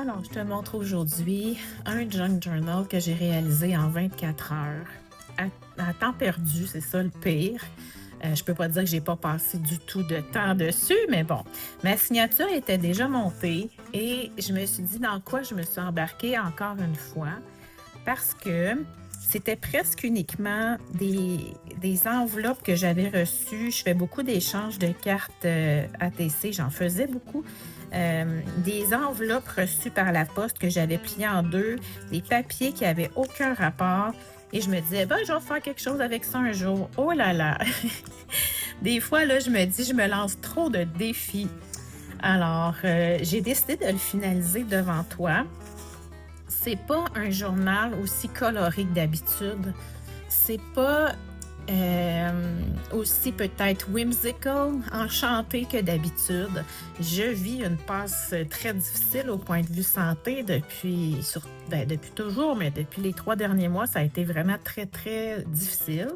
Alors, je te montre aujourd'hui un junk journal que j'ai réalisé en 24 heures. À temps perdu, c'est ça le pire. Je peux pas dire que j'ai pas passé du tout de temps dessus, mais bon, ma signature était déjà montée et je me suis dit dans quoi je me suis embarquée encore une fois parce que c'était presque uniquement des enveloppes que j'avais reçues. Je fais beaucoup d'échanges de cartes ATC, j'en faisais beaucoup. Des enveloppes reçues par la poste que j'avais pliées en deux, des papiers qui avaient aucun rapport. Et je me disais, ben, je vais faire quelque chose avec ça un jour. Oh là là! Des fois, là, je me dis, je me lance trop de défis. Alors, j'ai décidé de le finaliser devant toi. C'est pas un journal aussi coloré que d'habitude. C'est pas aussi peut-être whimsical, enchanté que d'habitude. Je vis une passe très difficile au point de vue santé depuis toujours, mais depuis les 3 derniers mois, ça a été vraiment très, très difficile.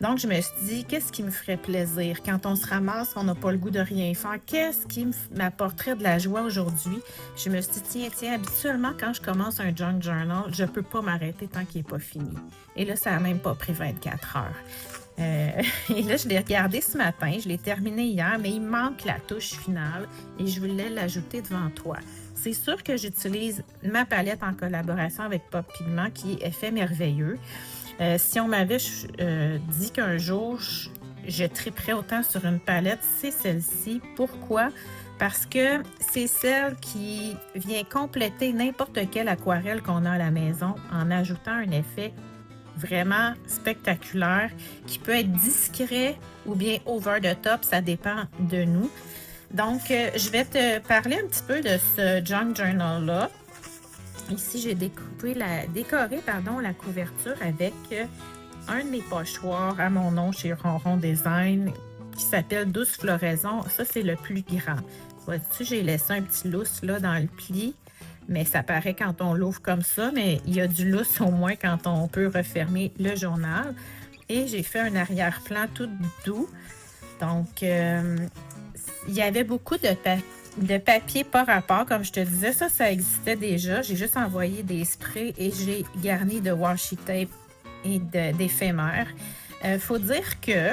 Donc, je me suis dit, qu'est-ce qui me ferait plaisir quand on se ramasse, on n'a pas le goût de rien faire? Qu'est-ce qui m'apporterait de la joie aujourd'hui? Je me suis dit, tiens, habituellement, quand je commence un junk journal, je ne peux pas m'arrêter tant qu'il n'est pas fini. Et là, ça n'a même pas pris 24 heures. Et là, je l'ai regardé ce matin, je l'ai terminé hier, mais il manque la touche finale et je voulais l'ajouter devant toi. C'est sûr que j'utilise ma palette en collaboration avec Pop Pigment qui est effet merveilleux. Si on m'avait dit qu'un jour, je triperais autant sur une palette, c'est celle-ci. Pourquoi? Parce que c'est celle qui vient compléter n'importe quelle aquarelle qu'on a à la maison en ajoutant un effet vraiment spectaculaire qui peut être discret ou bien over the top, ça dépend de nous. Donc, je vais te parler un petit peu de ce junk journal-là. Ici, j'ai décoré la couverture avec un de mes pochoirs à mon nom chez Ronron Design qui s'appelle Douce Floraison. Ça, c'est le plus grand. Vois-tu, j'ai laissé un petit lousse là dans le pli, mais ça paraît quand on l'ouvre comme ça, mais il y a du lousse au moins quand on peut refermer le journal. Et j'ai fait un arrière-plan tout doux. Donc, il y avait beaucoup de papier par rapport, comme je te disais, ça existait déjà. J'ai juste envoyé des sprays et j'ai garni de washi tape et d'éphémères. Faut dire que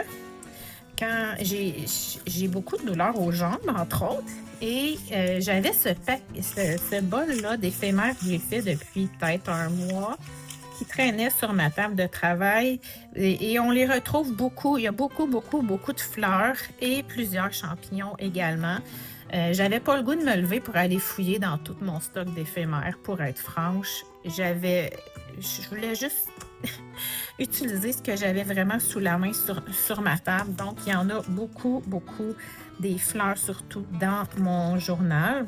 quand j'ai beaucoup de douleurs aux jambes, entre autres, et j'avais ce bol-là d'éphémères que j'ai fait depuis peut-être un mois qui traînait sur ma table de travail et on les retrouve beaucoup. Il y a beaucoup, beaucoup, beaucoup de fleurs et plusieurs champignons également. J'avais pas le goût de me lever pour aller fouiller dans tout mon stock d'éphémères, pour être franche. Je voulais juste utiliser ce que j'avais vraiment sous la main sur ma table. Donc, il y en a beaucoup, beaucoup des fleurs, surtout dans mon journal.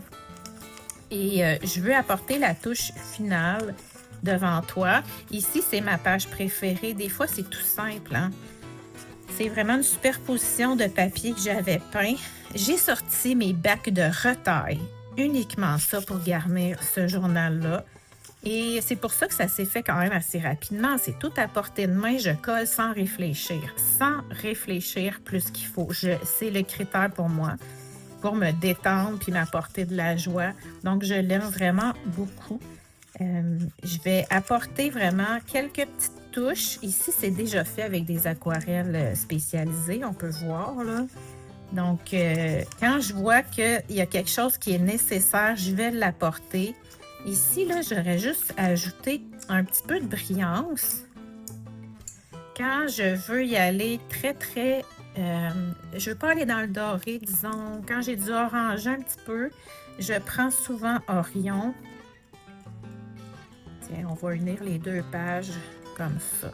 Et je veux apporter la touche finale devant toi. Ici, c'est ma page préférée. Des fois, c'est tout simple, hein? C'est vraiment une superposition de papier que j'avais peint. J'ai sorti mes bacs de retaille, uniquement ça pour garnir ce journal-là. Et c'est pour ça que ça s'est fait quand même assez rapidement. C'est tout à portée de main. Je colle sans réfléchir plus qu'il faut. C'est le critère pour moi, pour me détendre puis m'apporter de la joie. Donc, je l'aime vraiment beaucoup. Je vais apporter vraiment quelques petites touches. Ici, c'est déjà fait avec des aquarelles spécialisées, on peut voir là. Donc, quand je vois qu'il y a quelque chose qui est nécessaire, je vais l'apporter. Ici, là, j'aurais juste ajouté un petit peu de brillance. Quand je veux y aller très, très... je veux pas aller dans le doré, disons. Quand j'ai du orangé un petit peu, je prends souvent Orion. Tiens, on va unir les deux pages comme ça.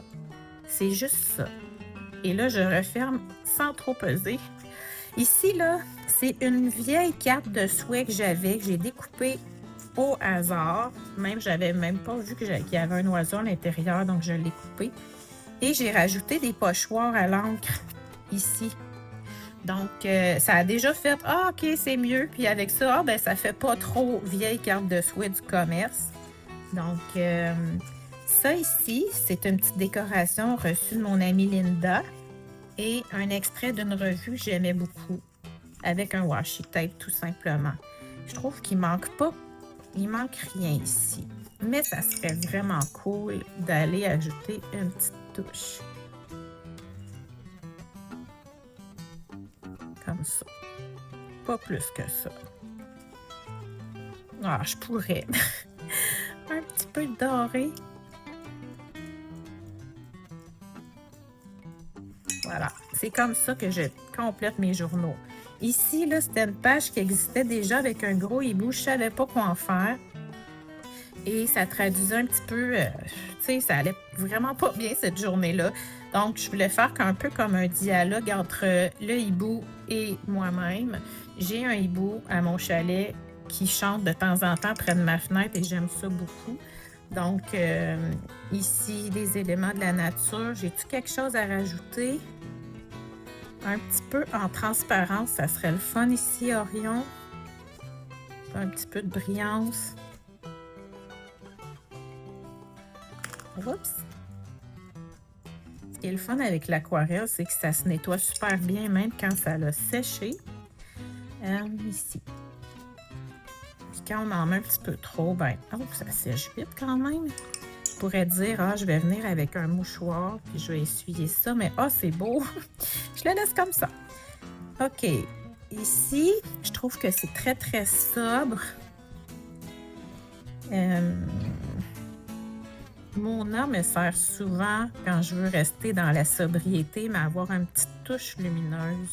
C'est juste ça. Et là, je referme sans trop peser. Ici, là, c'est une vieille carte de souhait que j'ai découpée au hasard. J'avais même pas vu qu'il y avait un oiseau à l'intérieur, donc je l'ai coupé. Et j'ai rajouté des pochoirs à l'encre ici. Donc, ça a déjà fait « Ah, OK, c'est mieux. » Puis avec ça, ben, ça fait pas trop vieille carte de souhait du commerce. Donc, ça ici, c'est une petite décoration reçue de mon amie Linda et un extrait d'une revue que j'aimais beaucoup avec un washi tape tout simplement. Je trouve qu'il manque pas Il manque rien ici. Mais ça serait vraiment cool d'aller ajouter une petite touche. Comme ça. Pas plus que ça. Ah, je pourrais. Un petit peu doré. Voilà. C'est comme ça que je complète mes journaux. Ici, là, c'était une page qui existait déjà avec un gros hibou. Je ne savais pas quoi en faire. Et ça traduisait un petit peu, tu sais, ça allait vraiment pas bien cette journée-là. Donc, je voulais faire un peu comme un dialogue entre le hibou et moi-même. J'ai un hibou à mon chalet qui chante de temps en temps près de ma fenêtre et j'aime ça beaucoup. Donc, ici, des éléments de la nature. J'ai-tu quelque chose à rajouter? Un petit peu en transparence, ça serait le fun ici, Orion. Un petit peu de brillance. Oups! Ce qui est le fun avec l'aquarelle, c'est que ça se nettoie super bien, même quand ça l'a séché. Ici. Puis quand on en met un petit peu trop, ben, oh, ça sèche vite quand même. Je pourrais dire, ah, je vais venir avec un mouchoir, puis je vais essuyer ça, mais ah, c'est beau. Je le laisse comme ça. OK. Ici, je trouve que c'est très, très sobre. Mona me sert souvent quand je veux rester dans la sobriété, mais avoir une petite touche lumineuse.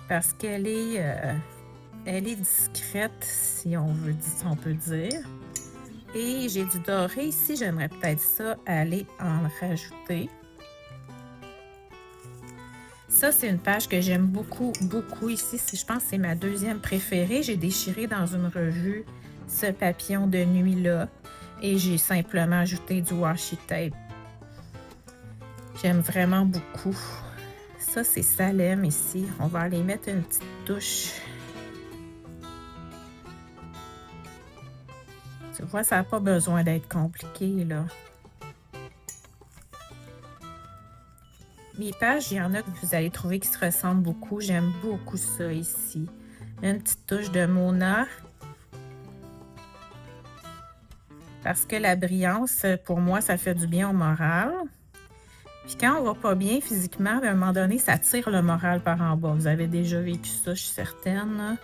Parce qu'elle est, elle est discrète, si on peut dire. Et j'ai du doré ici, j'aimerais peut-être ça aller en rajouter. Ça, c'est une page que j'aime beaucoup, beaucoup ici. Je pense que c'est ma deuxième préférée. J'ai déchiré dans une revue ce papillon de nuit-là et j'ai simplement ajouté du washi tape. J'aime vraiment beaucoup. Ça, c'est Salem ici. On va aller mettre une petite touche. Tu vois, ça n'a pas besoin d'être compliqué, là. Mes pages, il y en a que vous allez trouver qui se ressemblent beaucoup. J'aime beaucoup ça ici. Une petite touche de Mona. Parce que la brillance, pour moi, ça fait du bien au moral. Puis quand on va pas bien physiquement, à un moment donné, ça tire le moral par en bas. Vous avez déjà vécu ça, je suis certaine.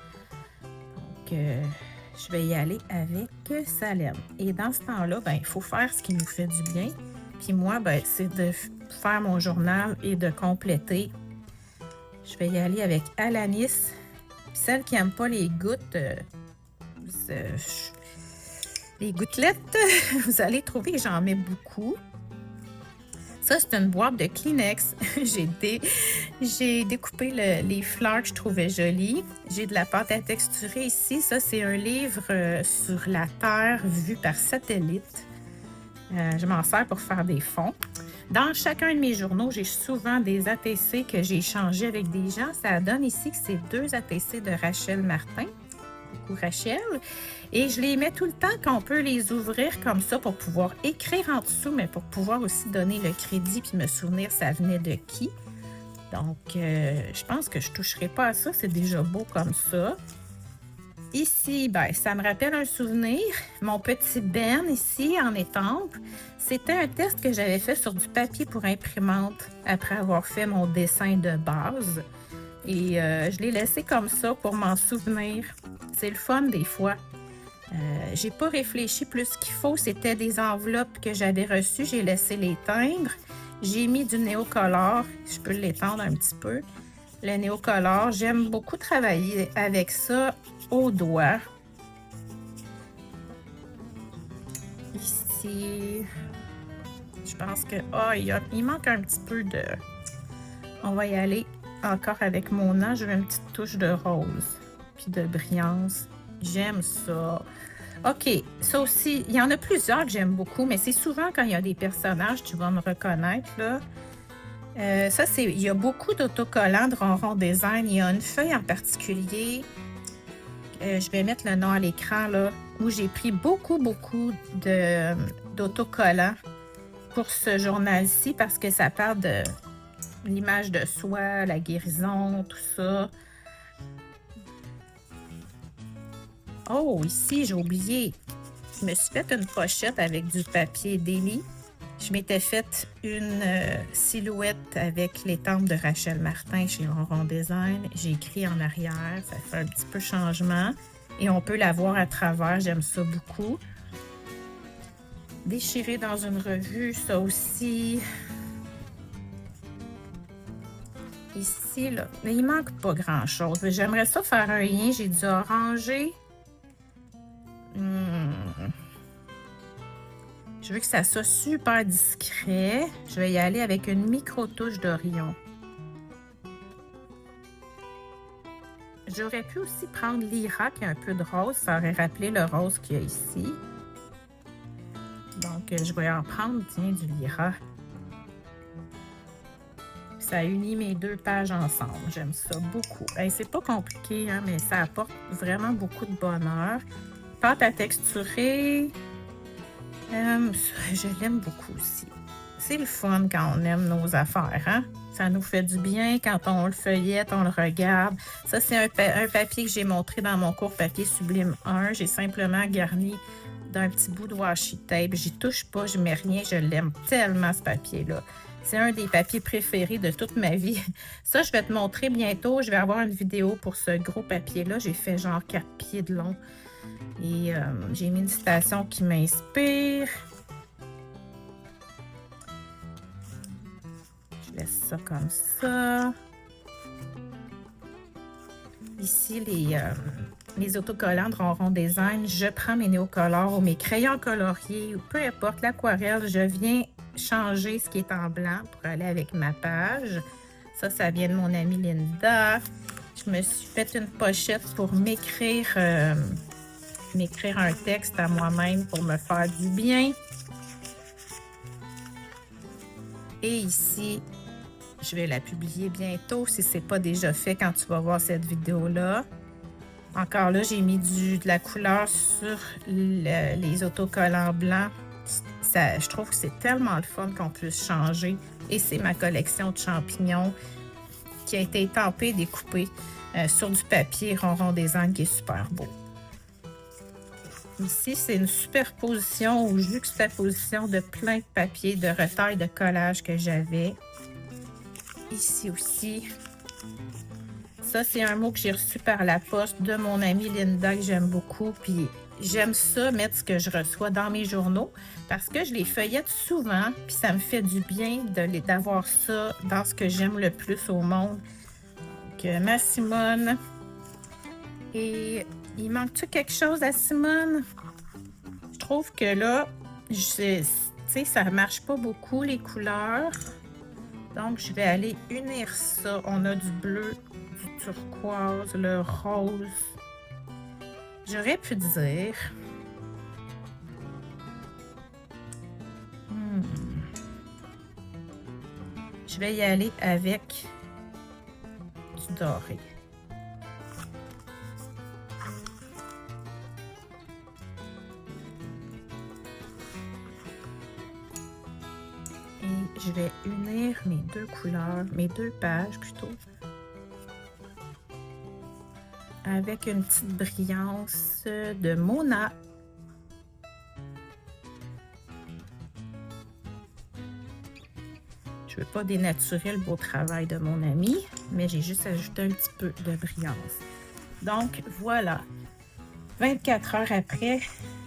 Donc, je vais y aller avec Salem. Et dans ce temps-là, ben, il faut faire ce qui nous fait du bien. Puis moi, ben, c'est de faire mon journal et de compléter. Je vais y aller avec Alanis. Puis celle qui n'aime pas les gouttes, les gouttelettes, vous allez trouver que j'en mets beaucoup. Ça, c'est une boîte de Kleenex. J'ai découpé les fleurs que je trouvais jolies. J'ai de la pâte à texturer ici. Ça, c'est un livre sur la Terre vu par satellite. Je m'en sers pour faire des fonds. Dans chacun de mes journaux, j'ai souvent des ATC que j'ai échangés avec des gens. Ça donne ici que c'est 2 ATC de Rachel Martin. Coucou Rachel. Et je les mets tout le temps qu'on peut les ouvrir comme ça pour pouvoir écrire en dessous, mais pour pouvoir aussi donner le crédit puis me souvenir ça venait de qui. Donc, je pense que je ne toucherai pas à ça. C'est déjà beau comme ça. Ici, ben, ça me rappelle un souvenir. Mon petit Ben ici, en étampe, c'était un test que j'avais fait sur du papier pour imprimante après avoir fait mon dessin de base. Et je l'ai laissé comme ça pour m'en souvenir. C'est le fun des fois. J'ai pas réfléchi plus qu'il faut. C'était des enveloppes que j'avais reçues. J'ai laissé les teindre. J'ai mis du néocolore. Je peux l'étendre un petit peu. Le néocolore, j'aime beaucoup travailler avec ça au doigt. Ici, je pense que il manque un petit peu de... On va y aller encore avec Mona. Je veux une petite touche de rose puis de brillance. J'aime ça. OK, ça aussi, il y en a plusieurs que j'aime beaucoup, mais c'est souvent quand il y a des personnages, tu vas me reconnaître, là. Ça, il y a beaucoup d'autocollants de Ronron Design. Il y a une feuille en particulier. Je vais mettre le nom à l'écran, là, où j'ai pris beaucoup d'autocollants pour ce journal-ci parce que ça parle de l'image de soi, la guérison, tout ça. Oh, ici, j'ai oublié. Je me suis fait une pochette avec du papier délit. Je m'étais fait une silhouette avec les tempes de Rachel Martin chez Ronron Design. J'ai écrit en arrière, ça fait un petit peu changement. Et on peut la voir à travers, j'aime ça beaucoup. Déchiré dans une revue, ça aussi. Ici, là, mais il manque pas grand-chose. J'aimerais ça faire un lien, j'ai du orangé. Je veux que ça soit super discret. Je vais y aller avec une micro-touche d'Orion. J'aurais pu aussi prendre l'Ira qui a un peu de rose. Ça aurait rappelé le rose qu'il y a ici. Donc, je vais en prendre, tiens, du Lyra. Ça unit mes deux pages ensemble. J'aime ça beaucoup. Hey, c'est pas compliqué, hein, mais ça apporte vraiment beaucoup de bonheur. Pâte à texturer. Je l'aime beaucoup aussi. C'est le fun quand on aime nos affaires, hein? Ça nous fait du bien quand on le feuillette, on le regarde. Ça, c'est un papier que j'ai montré dans mon cours Papier Sublime 1. J'ai simplement garni d'un petit bout de washi tape. J'y touche pas, je mets rien. Je l'aime tellement, ce papier-là. C'est un des papiers préférés de toute ma vie. Ça, je vais te montrer bientôt. Je vais avoir une vidéo pour ce gros papier-là. J'ai fait genre 4 pieds de long. Et j'ai mis une citation qui m'inspire. Je laisse ça comme ça. Ici, les autocollants de Ronron Design, je prends mes néocolores ou mes crayons coloriés ou peu importe, l'aquarelle, je viens changer ce qui est en blanc pour aller avec ma page. Ça vient de mon amie Linda. Je me suis fait une pochette pour m'écrire un texte à moi-même pour me faire du bien. Et ici, je vais la publier bientôt si ce n'est pas déjà fait quand tu vas voir cette vidéo-là. Encore là, j'ai mis de la couleur sur les autocollants blancs. Je trouve que c'est tellement le fun qu'on puisse changer. Et c'est ma collection de champignons qui a été étampée, découpée sur du papier Ronron Design qui est super beau. Ici, c'est une superposition ou juxtaposition de plein de papiers de retail de collage que j'avais. Ici aussi. Ça, c'est un mot que j'ai reçu par la poste de mon amie Linda que j'aime beaucoup. Puis j'aime ça, mettre ce que je reçois dans mes journaux parce que je les feuillette souvent. Puis ça me fait du bien d'avoir ça dans ce que j'aime le plus au monde. Donc, ma Simone. Et il manque-tu quelque chose à Simone? Je trouve que là, tu sais, ça ne marche pas beaucoup les couleurs. Donc, je vais aller unir ça. On a du bleu, du turquoise, le rose. J'aurais pu dire... Je vais y aller avec du doré. Et je vais unir mes deux couleurs, mes deux pages plutôt, avec une petite brillance de Mona. Je ne veux pas dénaturer le beau travail de mon ami, mais j'ai juste ajouté un petit peu de brillance. Donc, voilà. 24 heures après,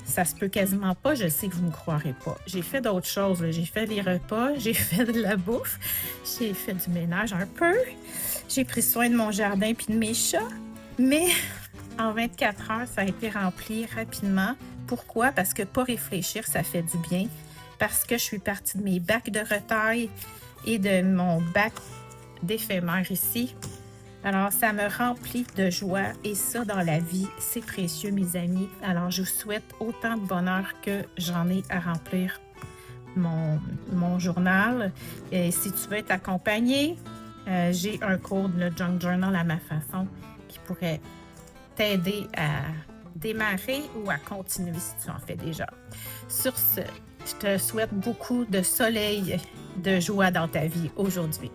ça se peut quasiment pas, je sais que vous ne me croirez pas. J'ai fait d'autres choses, j'ai fait des repas, j'ai fait de la bouffe, j'ai fait du ménage un peu, j'ai pris soin de mon jardin puis de mes chats, mais en 24 heures, ça a été rempli rapidement. Pourquoi? Parce que pas réfléchir, ça fait du bien. Parce que je suis partie de mes bacs de retail et de mon bac d'éphémère ici. Alors, ça me remplit de joie et ça, dans la vie, c'est précieux, mes amis. Alors, je vous souhaite autant de bonheur que j'en ai à remplir mon journal. Et si tu veux être accompagné, j'ai un cours de Junk Journal à ma façon qui pourrait t'aider à démarrer ou à continuer si tu en fais déjà. Sur ce, je te souhaite beaucoup de soleil, de joie dans ta vie aujourd'hui.